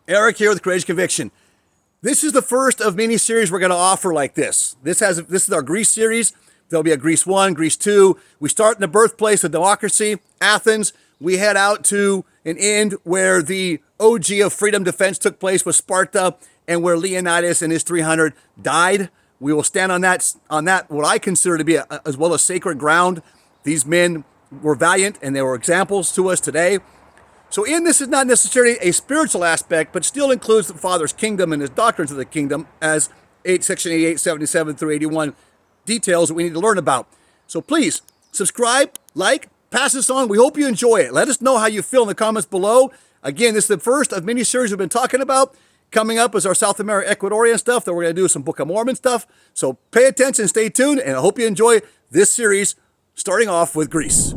Eric here with Courageous Conviction. This is the first of many series we're going to offer like this. This is our Greece series. There'll be a Greece 1, Greece 2. We start in the birthplace of democracy, Athens. We head out to an end where the OG of freedom defense took place with Sparta and where Leonidas and his 300 died. We will stand on that what I consider to be as well as sacred ground. These men were valiant and they were examples to us today. So in this is not necessarily a spiritual aspect, but still includes the Father's kingdom and his doctrines of the kingdom, as section 88, 77 through 81 details that we need to learn about. So please subscribe, like, pass this on. We hope you enjoy it. Let us know how you feel in the comments below. Again, this is the first of many series we've been talking about. Coming up is our South America Ecuadorian stuff that we're going to do some Book of Mormon stuff. So pay attention, stay tuned, and I hope you enjoy this series, starting off with Greece.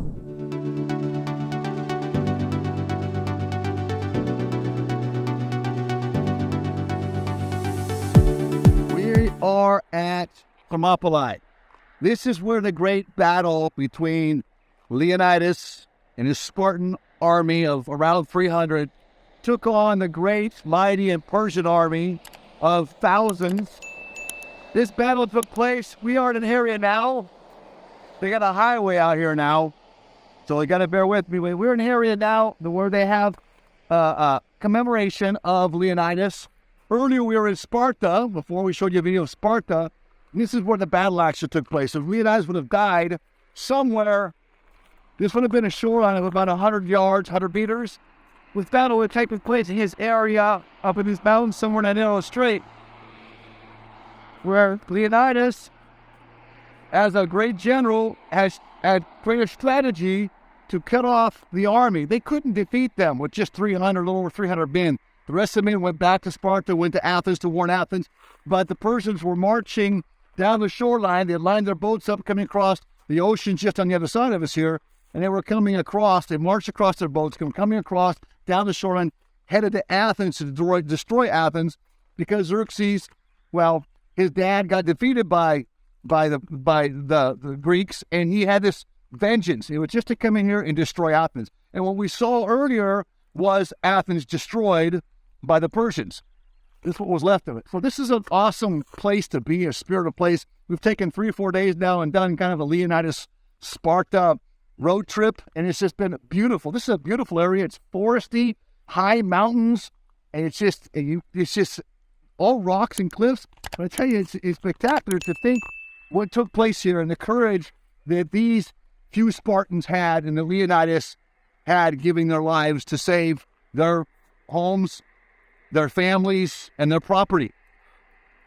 We are at Thermopylae. This is where the great battle between Leonidas and his Spartan army of around 300 took on the great, mighty, and Persian army of thousands. This battle took place. We are in an area now. They got a highway out here now, so you got to bear with me. We're in an area now where they have a commemoration of Leonidas. Earlier, we were in Sparta, before we showed you a video of Sparta. This is where the battle actually took place. If Leonidas would have died somewhere, this would have been a shoreline of about 100 yards, 100 meters. This battle would have taken place in his area, up in his mountains, somewhere in that narrow strait, where Leonidas, as a great general, had created a strategy to cut off the army. They couldn't defeat them with just 300, a little over 300 men. The rest of the men went back to Sparta, went to Athens to warn Athens, but the Persians were marching down the shoreline. They had lined their boats up, coming across the ocean just on the other side of us here, and they were coming across. They marched across their boats, coming across down the shoreline, headed to Athens to destroy Athens, because Xerxes, well, his dad got defeated by the Greeks, and he had this vengeance. It was just to come in here and destroy Athens. And what we saw earlier was Athens destroyed by the Persians. This is what was left of it. So this is an awesome place to be, a spiritual place. We've taken 3 or 4 days now and done kind of a Leonidas Sparta road trip, and it's just been beautiful. This is a beautiful area. It's foresty, high mountains, and it's just all rocks and cliffs. But I tell you, it's spectacular to think what took place here and the courage that these few Spartans had and that Leonidas had, giving their lives to save their homes, their families, and their property.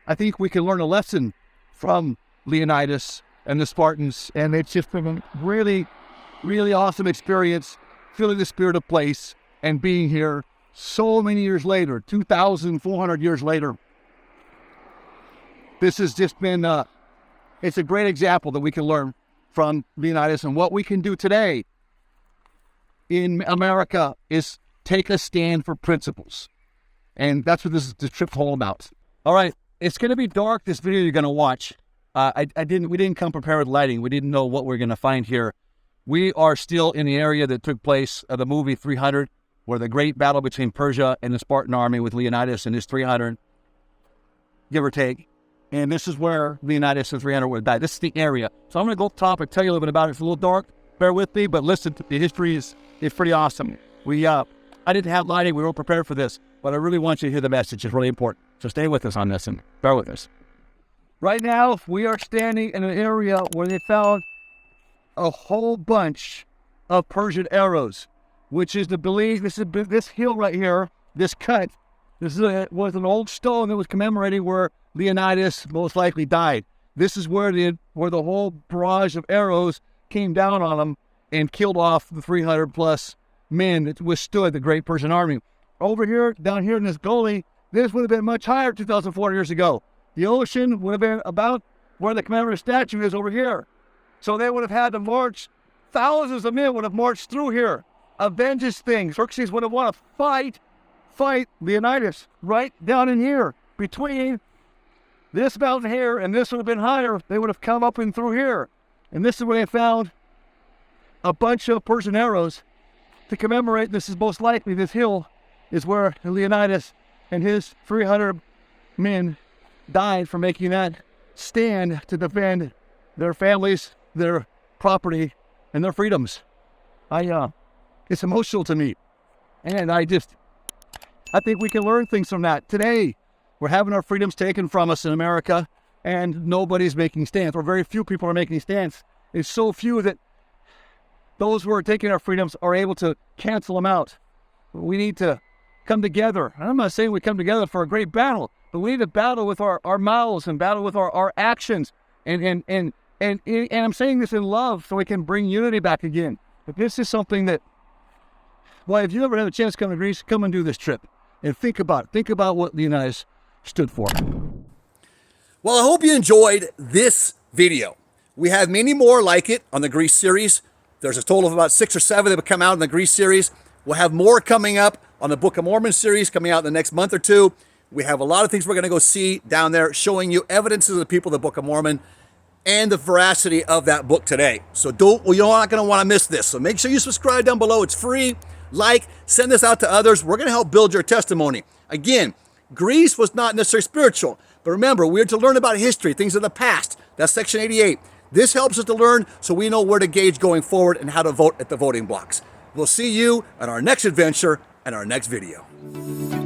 I think we can learn a lesson from Leonidas and the Spartans, and it's just been a really, really awesome experience, feeling the spirit of place and being here so many years later, 2,400 years later. This has just been, it's a great example that we can learn from Leonidas, and what we can do today in America is take a stand for principles. And that's what this trip's all about. All right, it's going to be dark, this video you're going to watch. We didn't come prepared with lighting. We didn't know what we're going to find here. We are still in the area that took place of the movie 300, where the great battle between Persia and the Spartan army with Leonidas and his 300, give or take. And this is where Leonidas and 300 would die. This is the area. So I'm going to go up top and tell you a little bit about it. It's a little dark. Bear with me, but listen, the history is pretty awesome. I didn't have lighting. We weren't prepared for this, but I really want you to hear the message. It's really important. So stay with us on this and bear with us. Right now, we are standing in an area where they found a whole bunch of Persian arrows, which is the belief. This hill right here, this cut. Was an old stone that was commemorating where Leonidas most likely died. This is where the whole barrage of arrows came down on them and killed off the 300 plus men that withstood the great Persian army. Over here, down here in this gully, this would have been much higher 2,400 years ago. The ocean would have been about where the commemorative statue is over here. So they would have had to march, thousands of men would have marched through here, avenge this thing. Xerxes would have wanted to fight Leonidas right down in here, between this mountain here and this would have been higher. They would have come up and through here. And this is where they found a bunch of Persian arrows to commemorate. This is most likely, this hill is where Leonidas and his 300 men died for making that stand to defend their families, their property, and their freedoms. It's emotional to me. And I think we can learn things from that. Today, we're having our freedoms taken from us in America, and nobody's making stands, or very few people are making stands. It's so few that those who are taking our freedoms are able to cancel them out. We need to come together. I'm not saying we come together for a great battle, but we need to battle with our mouths and battle with our actions. And I'm saying this in love so we can bring unity back again. But this is something that, well, if you ever have a chance to come to Greece, come and do this trip and think about it. Think about what Leonidas stood for. Well, I hope you enjoyed this video. We have many more like it on the Greece series. There's a total of about 6 or 7 that will come out in the Greece series. We'll have more coming up on the Book of Mormon series coming out in the next month or two. We have a lot of things we're going to go see down there showing you evidences of the people of the Book of Mormon and the veracity of that book today. So you're not going to want to miss this. So make sure you subscribe down below. It's free. Like, send this out to others. We're going to help build your testimony. Again, Greece was not necessarily spiritual, but remember, we're to learn about history, things of the past. That's section 88. This helps us to learn so we know where to gauge going forward and how to vote at the voting blocks. We'll see you on our next adventure and our next video.